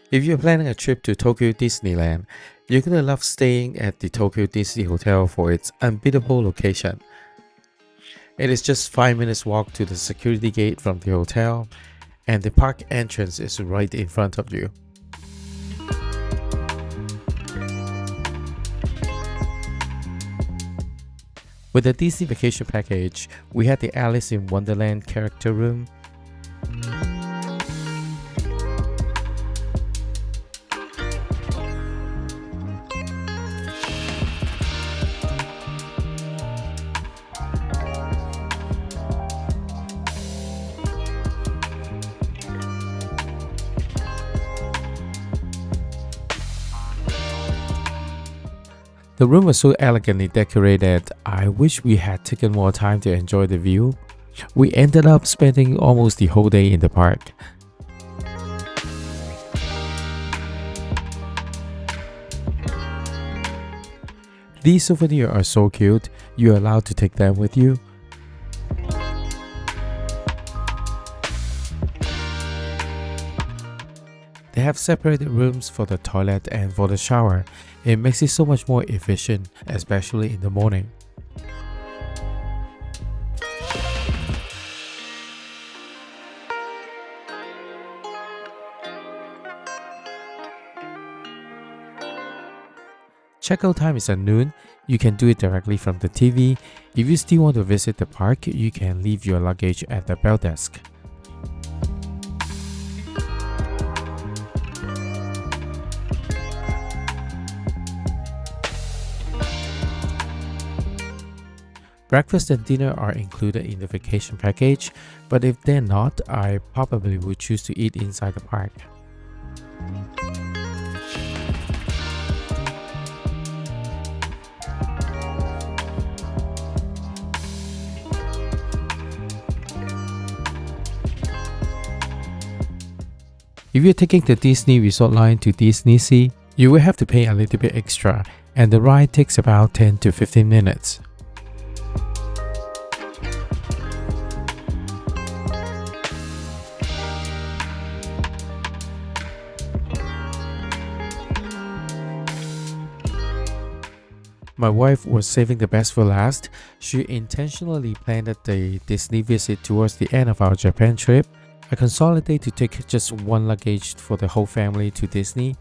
If you're planning a trip to Tokyo Disneyland, you're gonna love staying at the Tokyo Disney Hotel for its unbeatable location. It is just 5 minutes walk to the security gate from the hotel, and the park entrance is right in front of you. With the Disney Vacation Package, we had the Alice in Wonderland character room, The room was so elegantly decorated, I wish we had taken more time to enjoy the view. We ended up spending almost the whole day in the park. These souvenirs are so cute, you're allowed to take them with you. They have separated rooms for the toilet and for the shower. It makes it so much more efficient, especially in the morning. Checkout time is at noon. You can do it directly from the TV. If you still want to visit the park, you can leave your luggage at the bell desk. Breakfast and dinner are included in the vacation package, but if they're not, I probably would choose to eat inside the park. If you're taking the Disney Resort line to DisneySea, you will have to pay a little bit extra, and the ride takes about 10 to 15 minutes. My wife was saving the best for last. She intentionally planned the Disney visit towards the end of our Japan trip. I consolidated to take just one luggage for the whole family to Disney,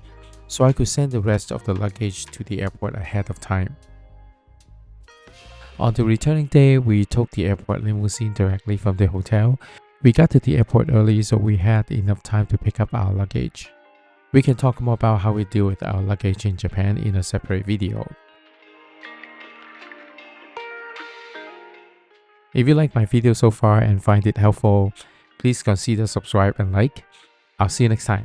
so I could send the rest of the luggage to the airport ahead of time. On the returning day, we took the airport limousine directly from the hotel. We got to the airport early, so we had enough time to pick up our luggage. We can talk more about how we deal with our luggage in Japan in a separate video. If you like my video so far and find it helpful, please consider subscribe and like. I'll see you next time.